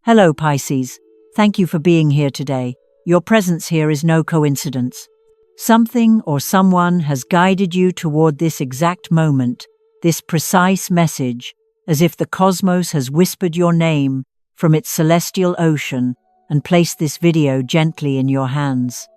Hello, Pisces. Thank you for being here today. Your presence here is no coincidence. Something or someone has guided you toward this exact moment, this precise message, as if the cosmos has whispered your name from its celestial ocean and placed this video gently in your hands.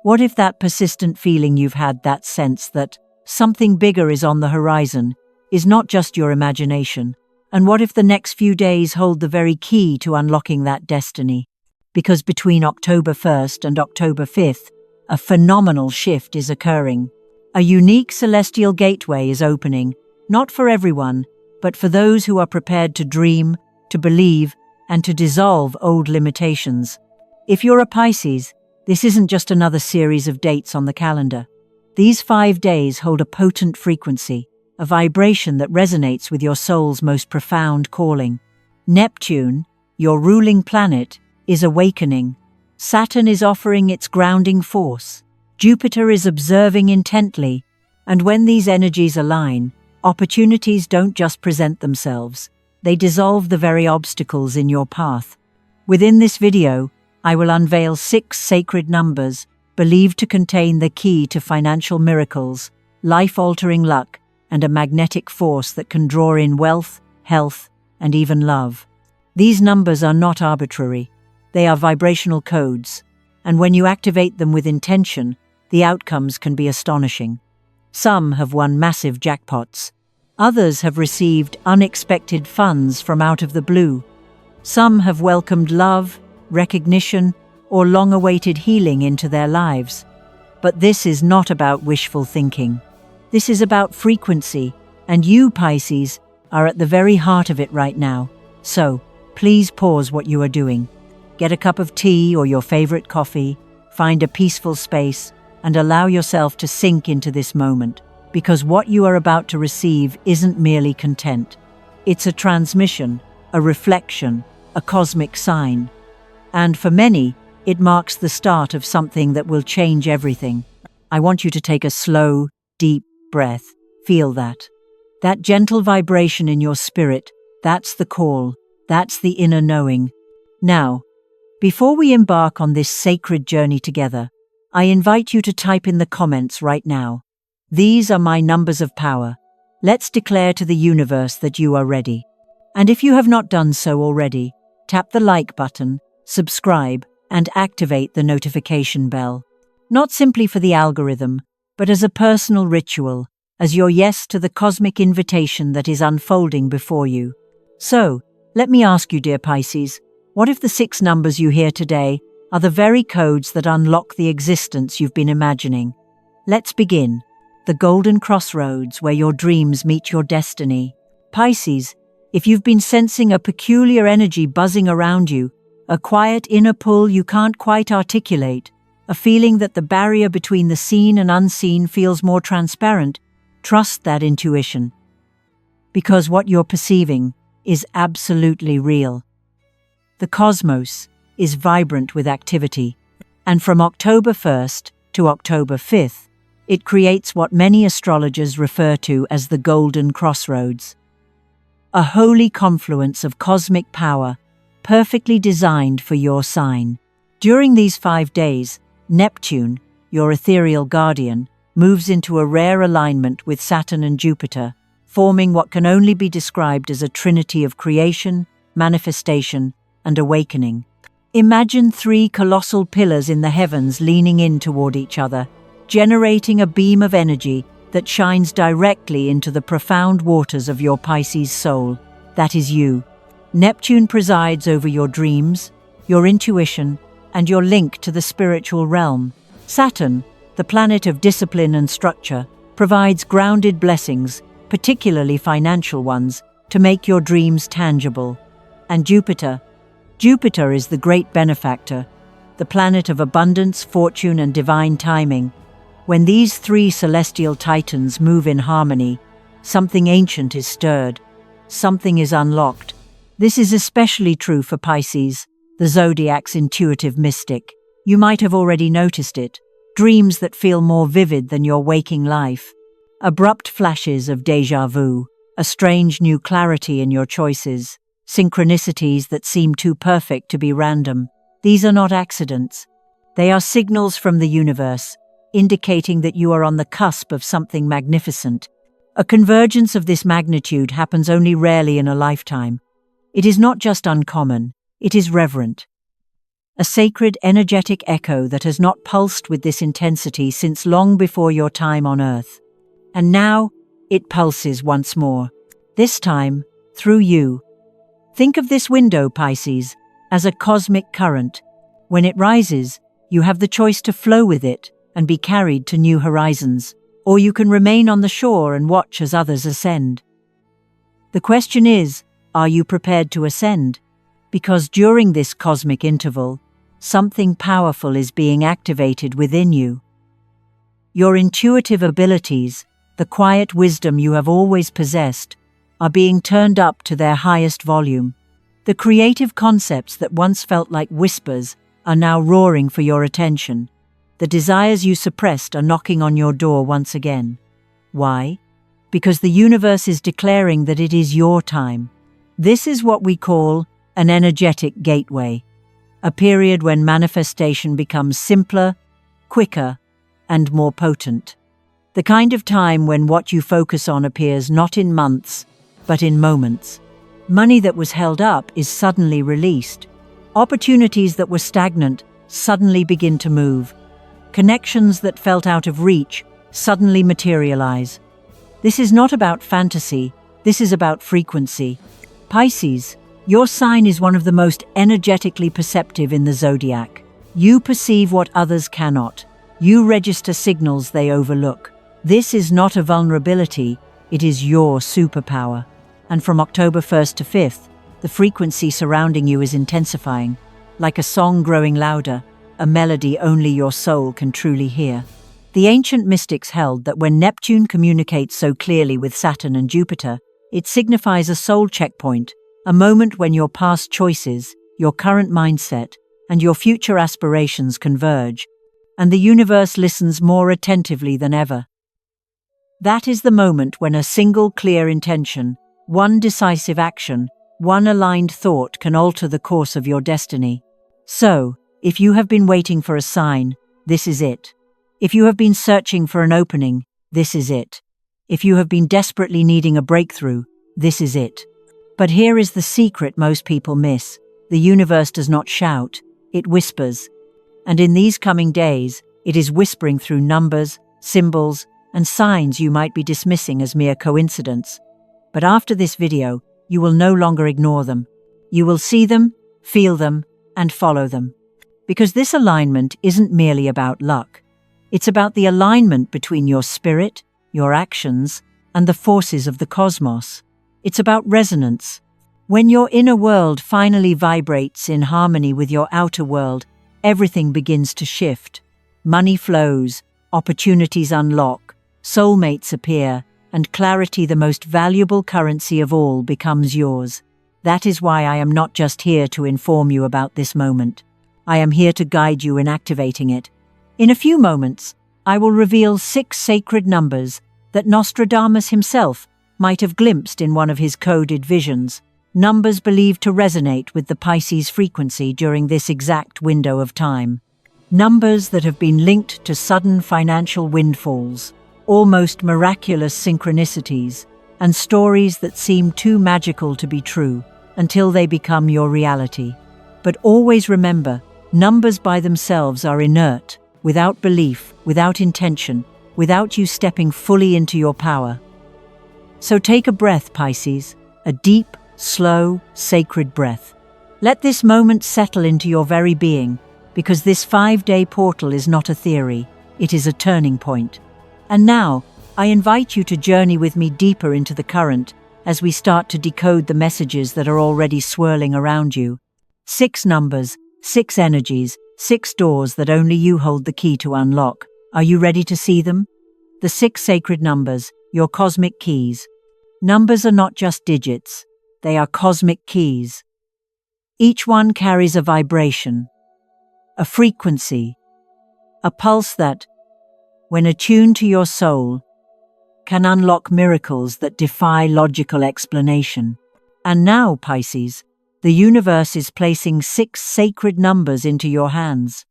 What if that persistent feeling you've had, that sense that something bigger is on the horizon, is not just your imagination? And what if the next few days hold the very key to unlocking that destiny? Because between October 1st and October 5th, a phenomenal shift is occurring. A unique celestial gateway is opening, not for everyone, but for those who are prepared to dream, to believe, and to dissolve old limitations. If you're a Pisces, this isn't just another series of dates on the calendar. These 5 days hold a potent frequency, a vibration that resonates with your soul's most profound calling. Neptune, your ruling planet, is awakening. Saturn is offering its grounding force. Jupiter is observing intently. And when these energies align, opportunities don't just present themselves. They dissolve the very obstacles in your path. Within this video, I will unveil 6 sacred numbers believed to contain the key to financial miracles, life-altering luck, and a magnetic force that can draw in wealth, health, and even love. These numbers are not arbitrary. They are vibrational codes, and when you activate them with intention, the outcomes can be astonishing. Some have won massive jackpots. Others have received unexpected funds from out of the blue. Some have welcomed love, recognition, or long-awaited healing into their lives. But this is not about wishful thinking. This is about frequency, and you, Pisces, are at the very heart of it right now. So, please pause what you are doing. Get a cup of tea or your favorite coffee, find a peaceful space, and allow yourself to sink into this moment, because what you are about to receive isn't merely content. It's a transmission, a reflection, a cosmic sign. And for many, it marks the start of something that will change everything. I want you to take a slow, deep breath. Feel that. That gentle vibration in your spirit, that's the call, that's the inner knowing. Now, before we embark on this sacred journey together, I invite you to type in the comments right now. These are my numbers of power. Let's declare to the universe that you are ready. And if you have not done so already, tap the like button, subscribe, and activate the notification bell. Not simply for the algorithm, but as a personal ritual, as your yes to the cosmic invitation that is unfolding before you. So, let me ask you, dear Pisces, what if the 6 numbers you hear today are the very codes that unlock the existence you've been imagining? Let's begin. The golden crossroads where your dreams meet your destiny. Pisces, if you've been sensing a peculiar energy buzzing around you, a quiet inner pull you can't quite articulate, a feeling that the barrier between the seen and unseen feels more transparent, trust that intuition. Because what you're perceiving is absolutely real. The cosmos is vibrant with activity, and from October 1st to October 5th, it creates what many astrologers refer to as the golden crossroads. A holy confluence of cosmic power, perfectly designed for your sign. During these 5 days, Neptune, your ethereal guardian, moves into a rare alignment with Saturn and Jupiter, forming what can only be described as a trinity of creation, manifestation, and awakening. Imagine 3 colossal pillars in the heavens leaning in toward each other, generating a beam of energy that shines directly into the profound waters of your Pisces soul. That is you. Neptune presides over your dreams, your intuition, and your link to the spiritual realm. Saturn, the planet of discipline and structure, provides grounded blessings, particularly financial ones, to make your dreams tangible. And Jupiter is the great benefactor, the planet of abundance, fortune, and divine timing. When these 3 celestial titans move in harmony, something ancient is stirred, something is unlocked. This is especially true for Pisces, the zodiac's intuitive mystic. You might have already noticed it. Dreams that feel more vivid than your waking life. Abrupt flashes of déjà vu, a strange new clarity in your choices. synchronicities that seem too perfect to be random. These are not accidents. They are signals from the universe, indicating that you are on the cusp of something magnificent. A convergence of this magnitude happens only rarely in a lifetime. It is not just uncommon, it is reverent. A sacred, energetic echo that has not pulsed with this intensity since long before your time on Earth. And now, it pulses once more. This time, through you. Think of this window, Pisces, as a cosmic current. When it rises, you have the choice to flow with it and be carried to new horizons, or you can remain on the shore and watch as others ascend. The question is, are you prepared to ascend? Because during this cosmic interval, something powerful is being activated within you. Your intuitive abilities, the quiet wisdom you have always possessed, are being turned up to their highest volume. The creative concepts that once felt like whispers are now roaring for your attention. The desires you suppressed are knocking on your door once again. Why? Because the universe is declaring that it is your time. This is what we call an energetic gateway, a period when manifestation becomes simpler, quicker, and more potent. The kind of time when what you focus on appears not in months, but in moments. Money that was held up is suddenly released. Opportunities that were stagnant suddenly begin to move. Connections that felt out of reach suddenly materialize. This is not about fantasy, this is about frequency. Pisces, your sign is one of the most energetically perceptive in the zodiac. You perceive what others cannot. You register signals they overlook. This is not a vulnerability, it is your superpower. And from October 1st to 5th, the frequency surrounding you is intensifying, like a song growing louder, a melody only your soul can truly hear. The ancient mystics held that when Neptune communicates so clearly with Saturn and Jupiter, it signifies a soul checkpoint, a moment when your past choices, your current mindset, and your future aspirations converge, and the universe listens more attentively than ever. That is the moment when a single clear intention, one decisive action, one aligned thought can alter the course of your destiny. So, if you have been waiting for a sign, this is it. If you have been searching for an opening, this is it. If you have been desperately needing a breakthrough, this is it. But here is the secret most people miss. The universe does not shout, it whispers. And in these coming days, it is whispering through numbers, symbols, and signs you might be dismissing as mere coincidence. But after this video, you will no longer ignore them. You will see them, feel them, and follow them. Because this alignment isn't merely about luck. It's about the alignment between your spirit, your actions, and the forces of the cosmos. It's about resonance. When your inner world finally vibrates in harmony with your outer world, everything begins to shift. Money flows, opportunities unlock, soulmates appear, and clarity, the most valuable currency of all, becomes yours. That is why I am not just here to inform you about this moment. I am here to guide you in activating it. In a few moments, I will reveal 6 sacred numbers that Nostradamus himself might have glimpsed in one of his coded visions, numbers believed to resonate with the Pisces frequency during this exact window of time. Numbers that have been linked to sudden financial windfalls, almost miraculous synchronicities, and stories that seem too magical to be true until they become your reality. But always remember, numbers by themselves are inert, without belief, without intention, without you stepping fully into your power. So take a breath, Pisces, a deep, slow, sacred breath. Let this moment settle into your very being, because this 5-day portal is not a theory, it is a turning point. And now, I invite you to journey with me deeper into the current as we start to decode the messages that are already swirling around you. 6 numbers, 6 energies, 6 doors that only you hold the key to unlock. Are you ready to see them? The 6 sacred numbers, your cosmic keys. Numbers are not just digits, they are cosmic keys. Each one carries a vibration, a frequency, a pulse that, when attuned to your soul, can unlock miracles that defy logical explanation. And now, Pisces, the universe is placing 6 sacred numbers into your hands.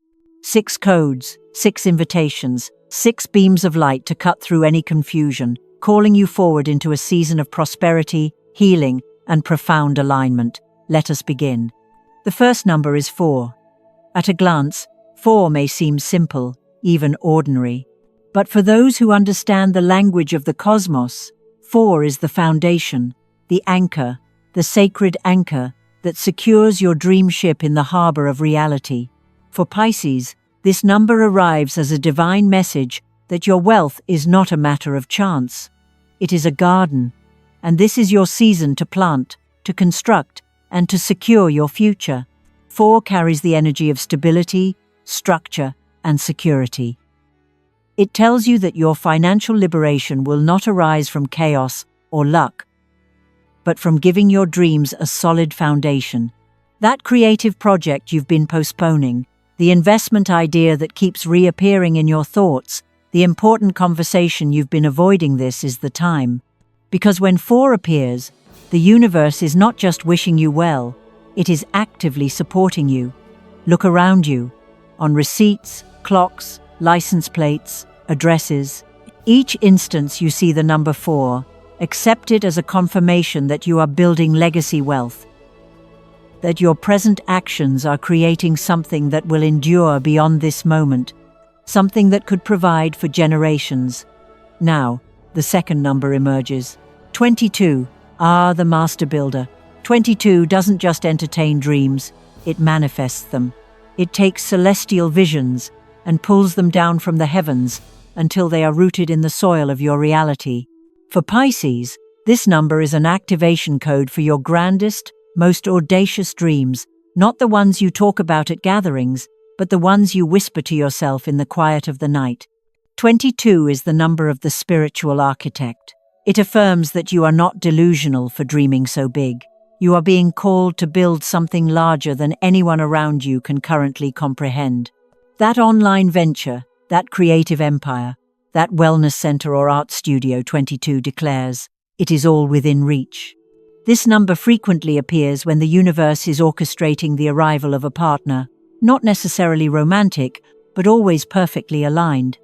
6 codes, 6 invitations, 6 beams of light to cut through any confusion, calling you forward into a season of prosperity, healing, and profound alignment. Let us begin. The first number is 4. At a glance, 4 may seem simple, even ordinary. But for those who understand the language of the cosmos, 4 is the foundation, the anchor, the sacred anchor that secures your dream ship in the harbor of reality. For Pisces, this number arrives as a divine message that your wealth is not a matter of chance. It is a garden, and this is your season to plant, to construct, and to secure your future. 4 carries the energy of stability, structure, and security. It tells you that your financial liberation will not arise from chaos or luck, but from giving your dreams a solid foundation. That creative project you've been postponing, the investment idea that keeps reappearing in your thoughts, the important conversation you've been avoiding, this is the time. Because when 4 appears, the universe is not just wishing you well, it is actively supporting you. Look around you. On receipts, clocks, license plates, addresses. Each instance you see the number 4, accept it as a confirmation that you are building legacy wealth, that your present actions are creating something that will endure beyond this moment, something that could provide for generations. Now, the second number emerges. 22. The master builder. 22 doesn't just entertain dreams, it manifests them. It takes celestial visions and pulls them down from the heavens until they are rooted in the soil of your reality. For Pisces, this number is an activation code for your grandest, most audacious dreams, not the ones you talk about at gatherings, but the ones you whisper to yourself in the quiet of the night. 22 is the number of the spiritual architect. It affirms that you are not delusional for dreaming so big. You are being called to build something larger than anyone around you can currently comprehend. That online venture, that creative empire, that wellness center or art studio, 22 declares, it is all within reach. This number frequently appears when the universe is orchestrating the arrival of a partner, not necessarily romantic, but always perfectly aligned.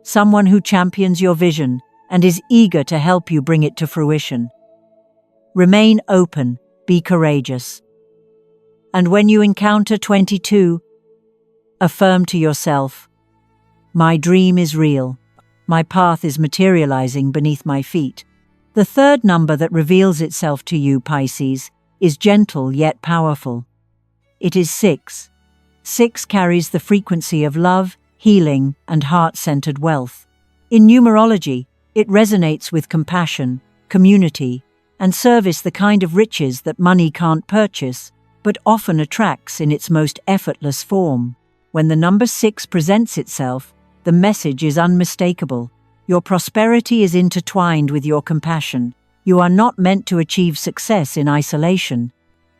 Someone who champions your vision and is eager to help you bring it to fruition. Remain open, be courageous. And when you encounter 22, affirm to yourself, my dream is real. My path is materializing beneath my feet. The third number that reveals itself to you, Pisces, is gentle yet powerful. It is 6. 6 carries the frequency of love, healing, and heart-centered wealth. In numerology, it resonates with compassion, community, and service, the kind of riches that money can't purchase, but often attracts in its most effortless form. When the number 6 presents itself, the message is unmistakable. Your prosperity is intertwined with your compassion. You are not meant to achieve success in isolation.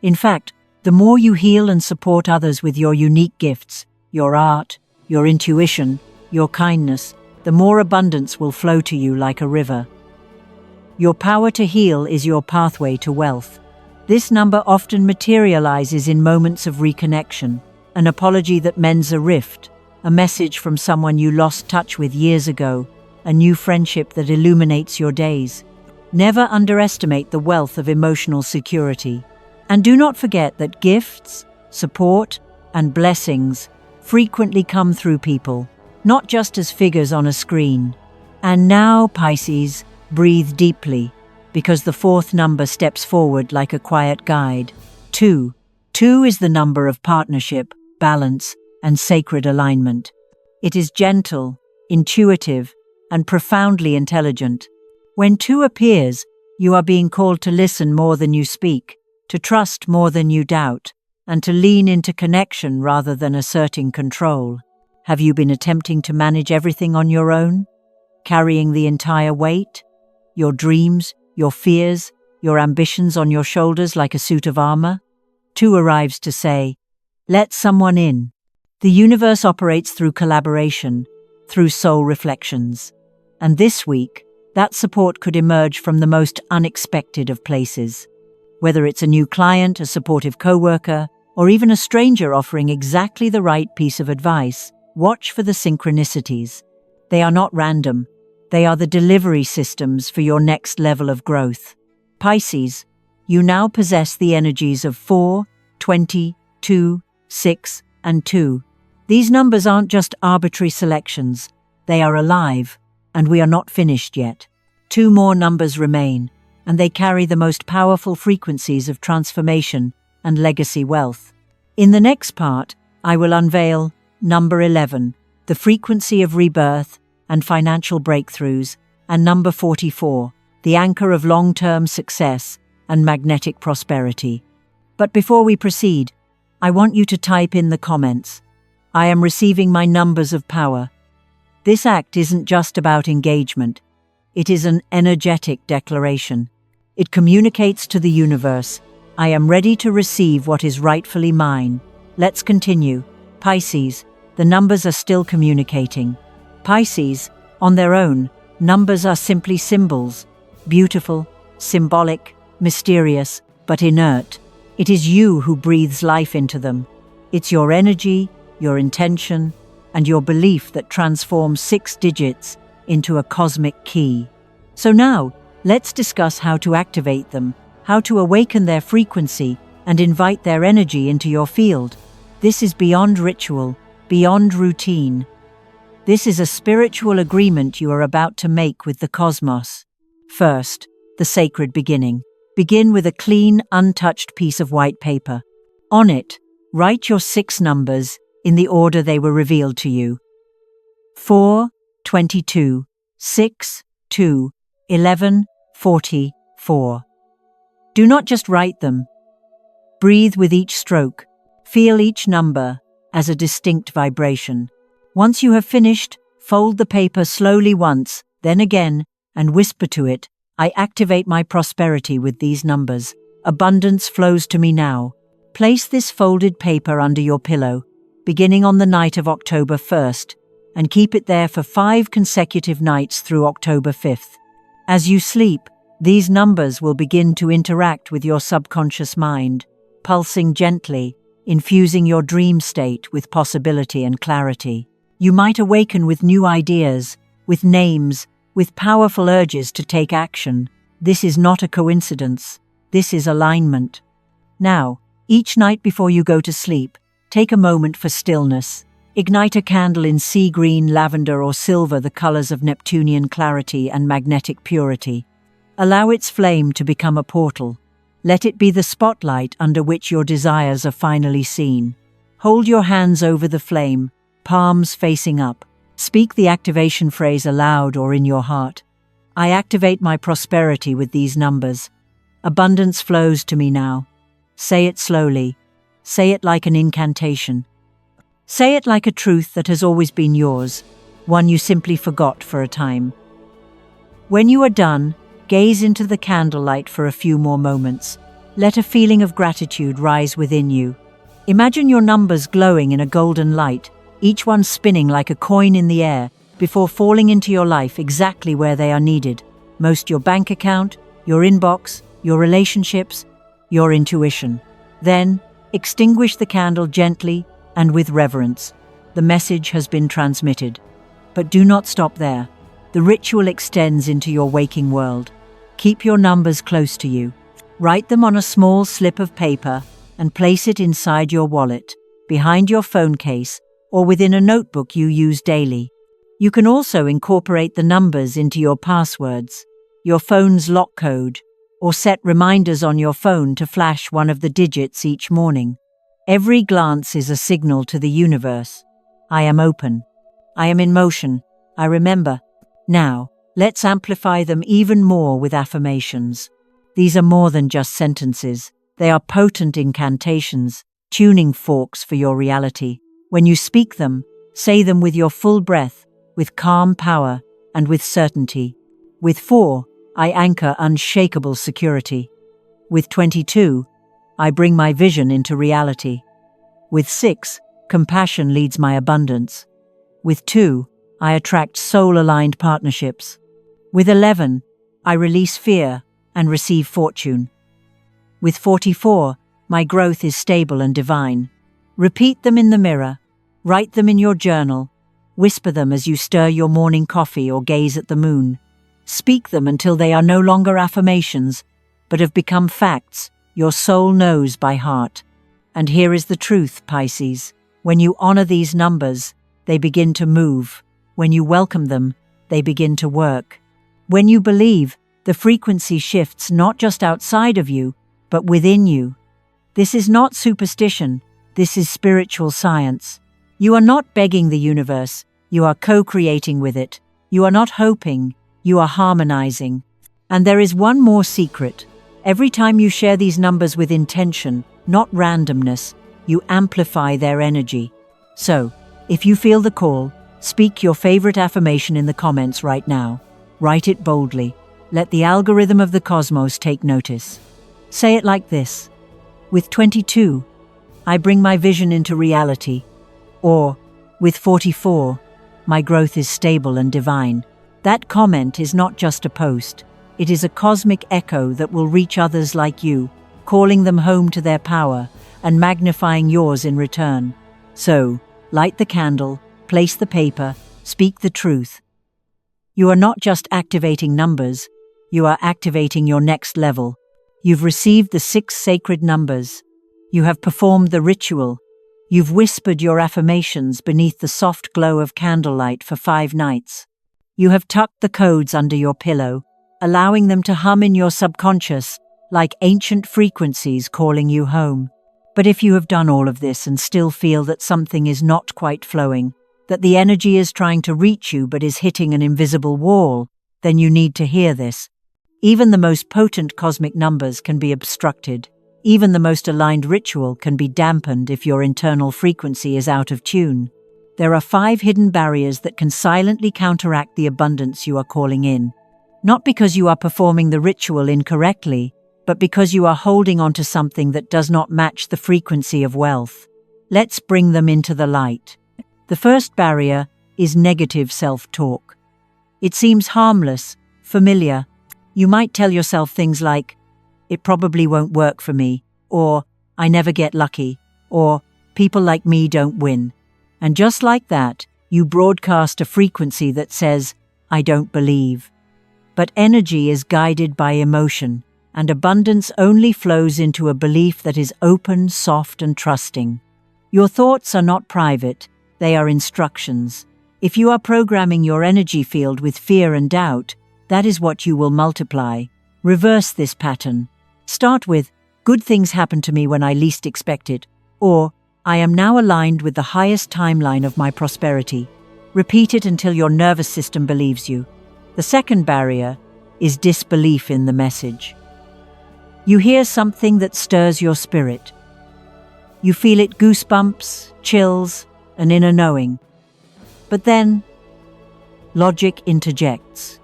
In fact, the more you heal and support others with your unique gifts, your art, your intuition, your kindness, the more abundance will flow to you like a river. Your power to heal is your pathway to wealth. This number often materializes in moments of reconnection, an apology that mends a rift, a message from someone you lost touch with years ago, a new friendship that illuminates your days. Never underestimate the wealth of emotional security. And do not forget that gifts, support, and blessings frequently come through people, not just as figures on a screen. And now, Pisces, breathe deeply, because the fourth number steps forward like a quiet guide. 2. 2 is the number of partnership, balance, and sacred alignment. It is gentle, intuitive, and profoundly intelligent. When 2 appears, you are being called to listen more than you speak, to trust more than you doubt, and to lean into connection rather than asserting control. Have you been attempting to manage everything on your own? Carrying the entire weight? Your dreams, your fears, your ambitions on your shoulders like a suit of armor? 2 arrives to say, let someone in. The universe operates through collaboration, through soul reflections. And this week, that support could emerge from the most unexpected of places. Whether it's a new client, a supportive coworker, or even a stranger offering exactly the right piece of advice, watch for the synchronicities. They are not random. They are the delivery systems for your next level of growth. Pisces, you now possess the energies of 4, 20, 2, 6, and 2. These numbers aren't just arbitrary selections. They are alive, and we are not finished yet. 2 more numbers remain, and they carry the most powerful frequencies of transformation and legacy wealth. In the next part, I will unveil number 11, the frequency of rebirth and financial breakthroughs, and number 44, the anchor of long-term success and magnetic prosperity. But before we proceed, I want you to type in the comments, "I am receiving my numbers of power." This act isn't just about engagement. It is an energetic declaration. It communicates to the universe, "I am ready to receive what is rightfully mine." Let's continue. Pisces, the numbers are still communicating. Pisces, on their own, numbers are simply symbols. Beautiful, symbolic, mysterious, but inert. It is you who breathes life into them. It's your energy, your intention, and your belief that transforms 6 digits into a cosmic key. So now, let's discuss how to activate them, how to awaken their frequency, and invite their energy into your field. This is beyond ritual, beyond routine. This is a spiritual agreement you are about to make with the cosmos. First, the sacred beginning. Begin with a clean, untouched piece of white paper. On it, write your 6 numbers in the order they were revealed to you. 4, 22, 6, 2, 11, 40, 4. Do not just write them. Breathe with each stroke. Feel each number as a distinct vibration. Once you have finished, fold the paper slowly once, then again, and whisper to it, "I activate my prosperity with these numbers. Abundance flows to me now." Place this folded paper under your pillow, beginning on the night of October 1st, and keep it there for 5 consecutive nights through October 5th. As you sleep, these numbers will begin to interact with your subconscious mind, pulsing gently, infusing your dream state with possibility and clarity. You might awaken with new ideas, with names, with powerful urges to take action. This is not a coincidence. This is alignment. Now, each night before you go to sleep, take a moment for stillness. Ignite a candle in sea green, lavender, or silver, the colors of Neptunian clarity and magnetic purity. Allow its flame to become a portal. Let it be the spotlight under which your desires are finally seen. Hold your hands over the flame, palms facing up. Speak the activation phrase aloud or in your heart. "I activate my prosperity with these numbers. Abundance flows to me now." Say it slowly. Say it like an incantation. Say it like a truth that has always been yours, one you simply forgot for a time. When you are done, gaze into the candlelight for a few more moments. Let a feeling of gratitude rise within you. Imagine your numbers glowing in a golden light, each one spinning like a coin in the air, before falling into your life exactly where they are needed. Most your bank account, your inbox, your relationships, your intuition. Then, extinguish the candle gently and with reverence. The message has been transmitted. But do not stop there. The ritual extends into your waking world. Keep your numbers close to you. Write them on a small slip of paper and place it inside your wallet, behind your phone case, or within a notebook you use daily. You can also incorporate the numbers into your passwords, your phone's lock code, or set reminders on your phone to flash one of the digits each morning. Every glance is a signal to the universe. I am open. I am in motion. I remember. Now, let's amplify them even more with affirmations. These are more than just sentences. They are potent incantations, tuning forks for your reality. When you speak them, say them with your full breath, with calm power, and with certainty. With 4, I anchor unshakable security. With 22, I bring my vision into reality. With 6, compassion leads my abundance. With 2, I attract soul-aligned partnerships. With 11, I release fear and receive fortune. With 44, my growth is stable and divine. Repeat them in the mirror. Write them in your journal. Whisper them as you stir your morning coffee or gaze at the moon. Speak them until they are no longer affirmations, but have become facts your soul knows by heart. And here is the truth, Pisces. When you honor these numbers, they begin to move. When you welcome them, they begin to work. When you believe, the frequency shifts not just outside of you, but within you. This is not superstition. This is spiritual science. You are not begging the universe. You are co-creating with it. You are not hoping. You are harmonizing. And there is one more secret. Every time you share these numbers with intention, not randomness, you amplify their energy. So, if you feel the call, speak your favorite affirmation in the comments right now. Write it boldly. Let the algorithm of the cosmos take notice. Say it like this. With 22, I bring my vision into reality. Or, with 44, my growth is stable and divine. That comment is not just a post. It is a cosmic echo that will reach others like you, calling them home to their power and magnifying yours in return. So, light the candle, place the paper, speak the truth. You are not just activating numbers, you are activating your next level. You've received the 6 sacred numbers. You have performed the ritual. You've whispered your affirmations beneath the soft glow of candlelight for 5 nights. You have tucked the codes under your pillow, allowing them to hum in your subconscious like ancient frequencies calling you home. But if you have done all of this and still feel that something is not quite flowing, that the energy is trying to reach you but is hitting an invisible wall, then you need to hear this. Even the most potent cosmic numbers can be obstructed. Even the most aligned ritual can be dampened if your internal frequency is out of tune. There are 5 hidden barriers that can silently counteract the abundance you are calling in. Not because you are performing the ritual incorrectly, but because you are holding on to something that does not match the frequency of wealth. Let's bring them into the light. The first barrier is negative self-talk. It seems harmless, familiar. You might tell yourself things like, "It probably won't work for me," or "I never get lucky," or "People like me don't win." And just like that, you broadcast a frequency that says, "I don't believe." But energy is guided by emotion, and abundance only flows into a belief that is open, soft, and trusting. Your thoughts are not private, they are instructions. If you are programming your energy field with fear and doubt, that is what you will multiply. Reverse this pattern. Start with, "Good things happen to me when I least expect it," or "I am now aligned with the highest timeline of my prosperity." Repeat it until your nervous system believes you. The second barrier is disbelief in the message. You hear something that stirs your spirit. You feel it goosebumps, chills, an inner knowing. But then, logic interjects.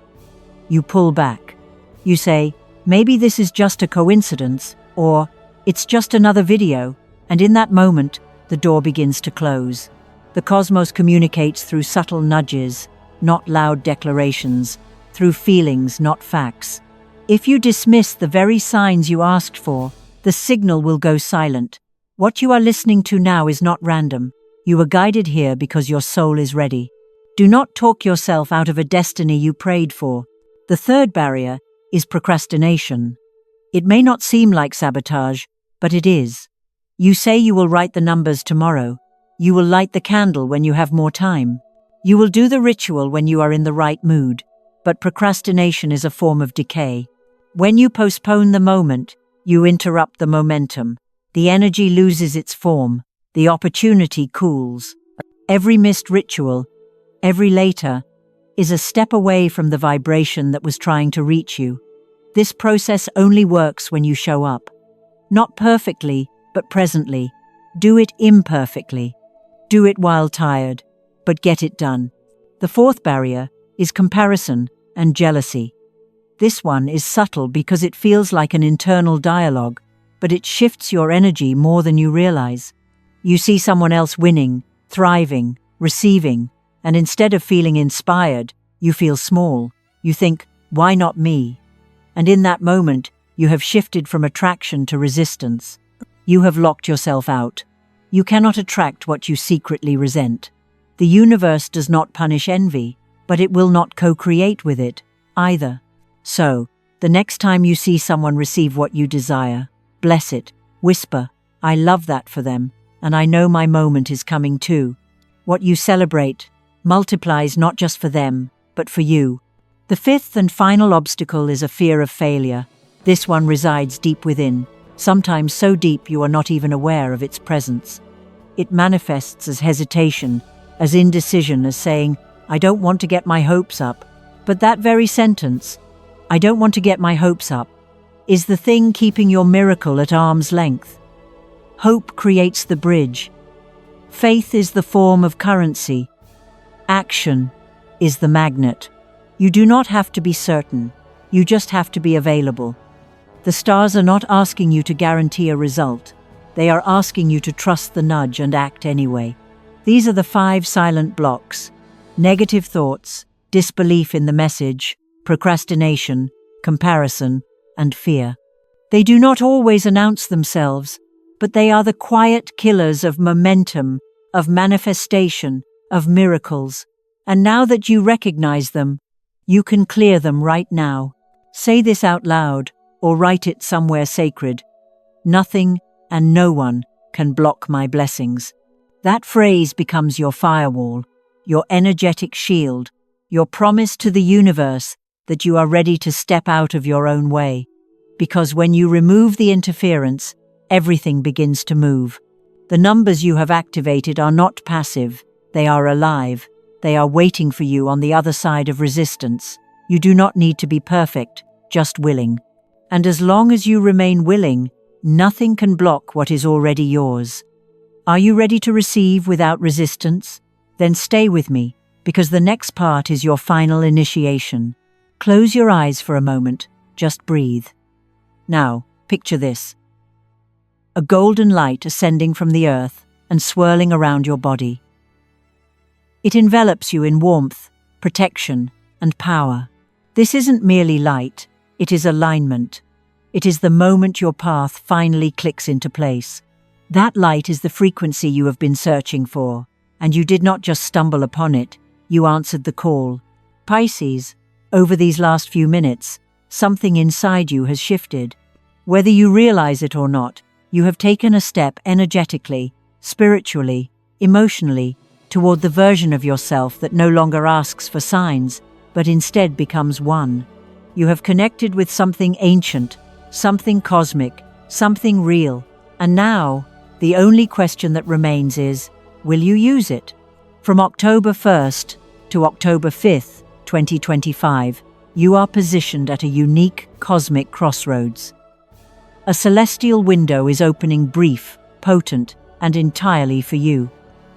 You pull back. You say, "Maybe this is just a coincidence," or "It's just another video," and in that moment, the door begins to close. The cosmos communicates through subtle nudges, not loud declarations, through feelings, not facts. If you dismiss the very signs you asked for, the signal will go silent. What you are listening to now is not random. You were guided here because your soul is ready. Do not talk yourself out of a destiny you prayed for. The third barrier is procrastination. It may not seem like sabotage, but it is. You say you will write the numbers tomorrow. You will light the candle when you have more time. You will do the ritual when you are in the right mood. But procrastination is a form of decay. When you postpone the moment, you interrupt the momentum. The energy loses its form. The opportunity cools. Every missed ritual, every later, is a step away from the vibration that was trying to reach you. This process only works when you show up. Not perfectly, but presently. Do it imperfectly. Do it while tired, but get it done. The fourth barrier is comparison and jealousy. This one is subtle because it feels like an internal dialogue, but it shifts your energy more than you realize. You see someone else winning, thriving, receiving, and instead of feeling inspired, you feel small. You think, "Why not me?" And in that moment, You have shifted from attraction to resistance. You have locked yourself out. You cannot attract what you secretly resent. The universe does not punish envy, but it will not co-create with it either. So, the next time you see someone receive what you desire, bless it, whisper, "I love that for them, and I know my moment is coming too." What you celebrate multiplies not just for them, but for you. The fifth and final obstacle is a fear of failure. This one resides deep within, sometimes so deep you are not even aware of its presence. It manifests as hesitation, as indecision, as saying, "I don't want to get my hopes up." But that very sentence, "I don't want to get my hopes up," is the thing keeping your miracle at arm's length. Hope creates the bridge. Faith is the form of currency. Action is the magnet. You do not have to be certain. You just have to be available. The stars are not asking you to guarantee a result. They are asking you to trust the nudge and act anyway. These are the 5 silent blocks: negative thoughts, disbelief in the message, procrastination, comparison, and fear. They do not always announce themselves, but they are the quiet killers of momentum, of manifestation, of miracles. And now that you recognize them, you can clear them right now. Say this out loud, or write it somewhere sacred. Nothing and no one can block my blessings. That phrase becomes your firewall, your energetic shield, your promise to the universe that you are ready to step out of your own way. Because when you remove the interference, everything begins to move. The numbers you have activated are not passive, they are alive. They are waiting for you on the other side of resistance. You do not need to be perfect, just willing. And as long as you remain willing, nothing can block what is already yours. Are you ready to receive without resistance? Then stay with me, because the next part is your final initiation. Close your eyes for a moment, just breathe. Now, picture this. A golden light ascending from the earth and swirling around your body. It envelops you in warmth, protection, and power. This isn't merely light, it is alignment. It is the moment your path finally clicks into place. That light is the frequency you have been searching for, and you did not just stumble upon it, you answered the call. Pisces, over these last few minutes, something inside you has shifted. Whether you realize it or not, you have taken a step energetically, spiritually, emotionally, toward the version of yourself that no longer asks for signs, but instead becomes one. You have connected with something ancient, something cosmic, something real, and now, the only question that remains is, will you use it? From October 1st to October 5th, 2025, you are positioned at a unique cosmic crossroads. A celestial window is opening, brief, potent, and entirely for you.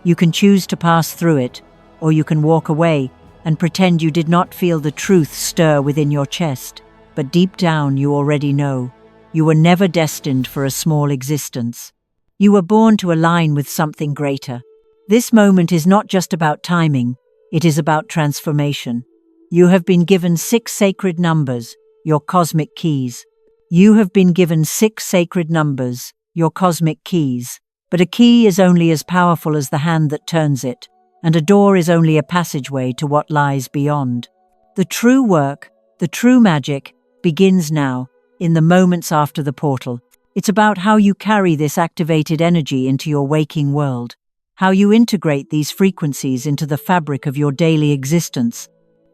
You can choose to pass through it, or you can walk away and pretend you did not feel the truth stir within your chest. But deep down you already know. You were never destined for a small existence. You were born to align with something greater. This moment is not just about timing, it is about transformation. You have been given 6 sacred numbers, your cosmic keys. You have been given 6 sacred numbers, your cosmic keys. But a key is only as powerful as the hand that turns it, and a door is only a passageway to what lies beyond. The true work, the true magic, begins now, in the moments after the portal. It's about how you carry this activated energy into your waking world, how you integrate these frequencies into the fabric of your daily existence,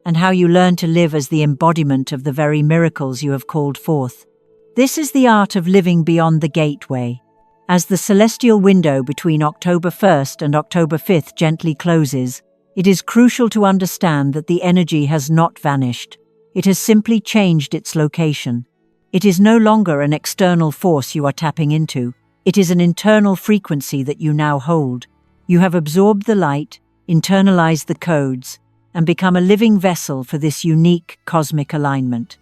and how you learn to live as the embodiment of the very miracles you have called forth. This is the art of living beyond the gateway. As the celestial window between October 1st and October 5th gently closes, it is crucial to understand that the energy has not vanished. It has simply changed its location. It is no longer an external force you are tapping into. It is an internal frequency that you now hold. You have absorbed the light, internalized the codes, and become a living vessel for this unique cosmic alignment.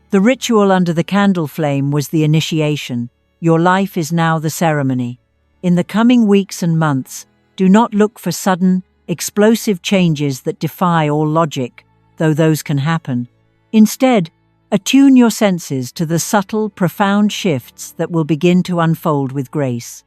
The ritual under the candle flame was the initiation. Your life is now the ceremony. In the coming weeks and months, do not look for sudden, explosive changes that defy all logic, though those can happen. Instead, Attune your senses to the subtle, profound shifts that will begin to unfold with grace.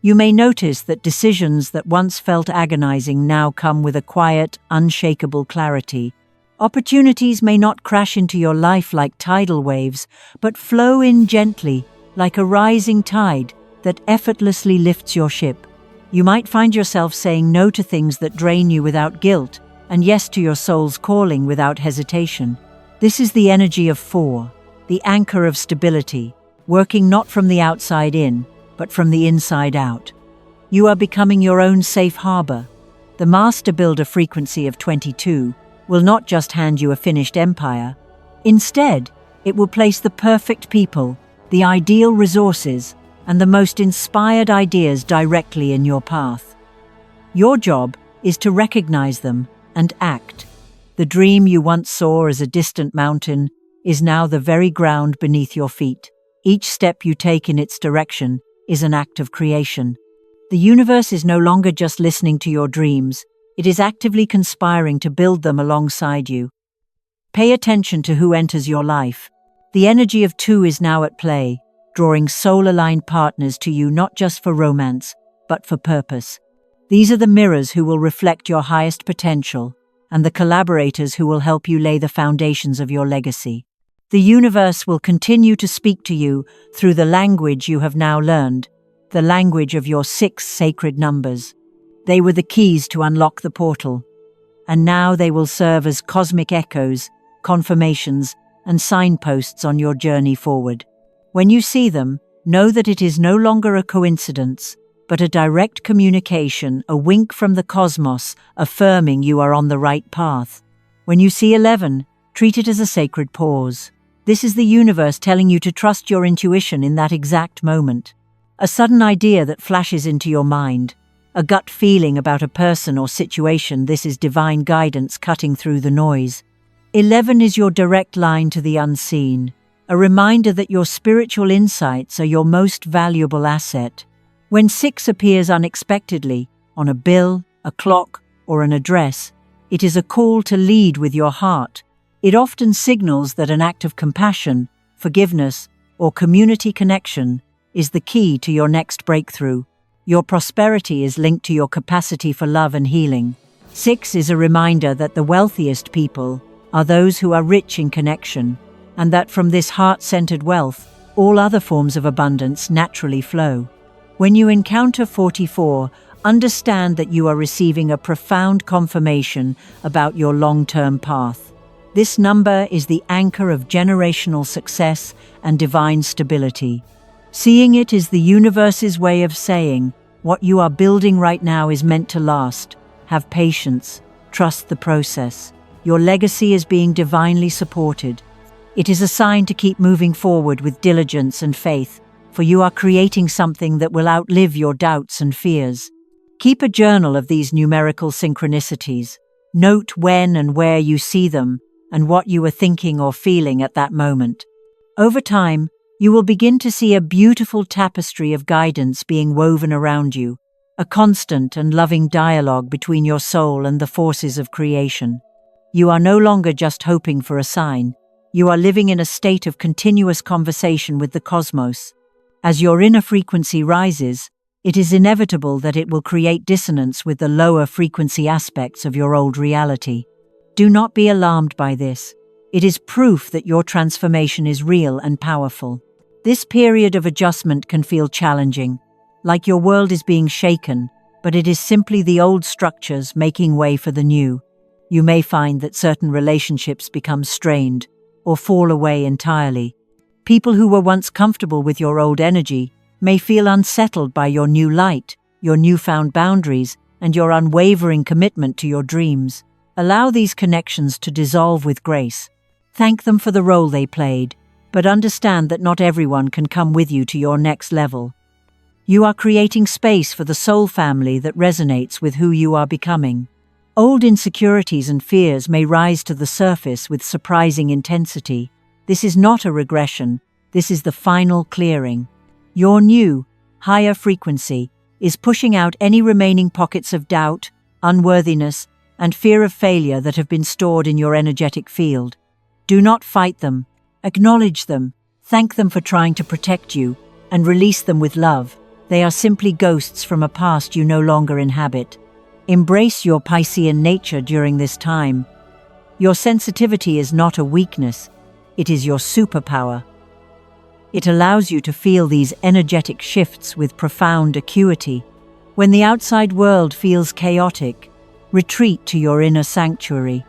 You may notice that decisions that once felt agonizing now come with a quiet, unshakable clarity. Opportunities may not crash into your life like tidal waves, but flow in gently, like a rising tide that effortlessly lifts your ship. You might find yourself saying no to things that drain you without guilt, and yes to your soul's calling without hesitation. This is the energy of 4, the anchor of stability, working not from the outside in, but from the inside out. You are becoming your own safe harbor. The master builder frequency of 22 will not just hand you a finished empire. Instead, it will place the perfect people, the ideal resources, and the most inspired ideas directly in your path. Your job is to recognize them and act. The dream you once saw as a distant mountain is now the very ground beneath your feet. Each step you take in its direction is an act of creation. The universe is no longer just listening to your dreams, it is actively conspiring to build them alongside you. Pay attention to who enters your life. The energy of 2 is now at play, drawing soul-aligned partners to you not just for romance, but for purpose. These are the mirrors who will reflect your highest potential, and the collaborators who will help you lay the foundations of your legacy. The universe will continue to speak to you through the language you have now learned, the language of your 6 sacred numbers. They were the keys to unlock the portal, and now they will serve as cosmic echoes, confirmations, and signposts on your journey forward. When you see them, know that it is no longer a coincidence, but a direct communication, a wink from the cosmos, affirming you are on the right path. When you see 11, treat it as a sacred pause. This is the universe telling you to trust your intuition in that exact moment. A sudden idea that flashes into your mind, a gut feeling about a person or situation, this is divine guidance cutting through the noise. 11 is your direct line to the unseen, a reminder that your spiritual insights are your most valuable asset. When 6 appears unexpectedly, on a bill, a clock, or an address, it is a call to lead with your heart. It often signals that an act of compassion, forgiveness, or community connection is the key to your next breakthrough. Your prosperity is linked to your capacity for love and healing. 6 is a reminder that the wealthiest people are those who are rich in connection, and that from this heart-centered wealth, all other forms of abundance naturally flow. When you encounter 44, understand that you are receiving a profound confirmation about your long-term path. This number is the anchor of generational success and divine stability. Seeing it is the universe's way of saying, what you are building right now is meant to last. Have patience. Trust the process. Your legacy is being divinely supported. It is a sign to keep moving forward with diligence and faith, for you are creating something that will outlive your doubts and fears. Keep a journal of these numerical synchronicities. Note when and where you see them, and what you were thinking or feeling at that moment. Over time, you will begin to see a beautiful tapestry of guidance being woven around you, a constant and loving dialogue between your soul and the forces of creation. You are no longer just hoping for a sign. You are living in a state of continuous conversation with the cosmos. As your inner frequency rises, it is inevitable that it will create dissonance with the lower frequency aspects of your old reality. Do not be alarmed by this. It is proof that your transformation is real and powerful. This period of adjustment can feel challenging, like your world is being shaken, but it is simply the old structures making way for the new. You may find that certain relationships become strained or fall away entirely. People who were once comfortable with your old energy may feel unsettled by your new light, your newfound boundaries, and your unwavering commitment to your dreams. Allow these connections to dissolve with grace. Thank them for the role they played, but understand that not everyone can come with you to your next level. You are creating space for the soul family that resonates with who you are becoming. Old insecurities and fears may rise to the surface with surprising intensity. This is not a regression, this is the final clearing. Your new, higher frequency is pushing out any remaining pockets of doubt, unworthiness, and fear of failure that have been stored in your energetic field. Do not fight them. Acknowledge them, thank them for trying to protect you, and release them with love. They are simply ghosts from a past you no longer inhabit. Embrace your Piscean nature during this time. Your sensitivity is not a weakness, it is your superpower. It allows you to feel these energetic shifts with profound acuity. When the outside world feels chaotic, retreat to your inner sanctuary.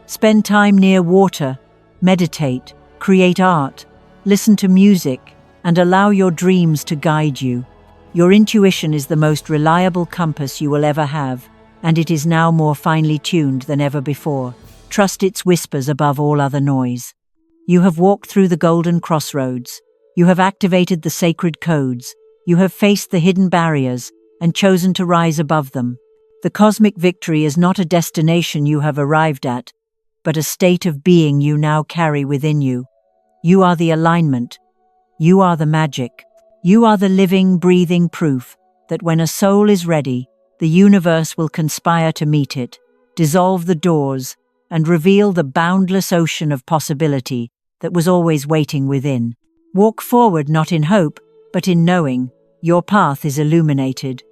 Spend time near water, meditate, create art, listen to music, and allow your dreams to guide you. Your intuition is the most reliable compass you will ever have, and it is now more finely tuned than ever before. Trust its whispers above all other noise. You have walked through the golden crossroads. You have activated the sacred codes. You have faced the hidden barriers and chosen to rise above them. The cosmic victory is not a destination you have arrived at, but a state of being you now carry within you. You are the alignment. You are the magic. You are the living, breathing proof that when a soul is ready, the universe will conspire to meet it, dissolve the doors, and reveal the boundless ocean of possibility that was always waiting within. Walk forward not in hope, but in knowing. Your path is illuminated.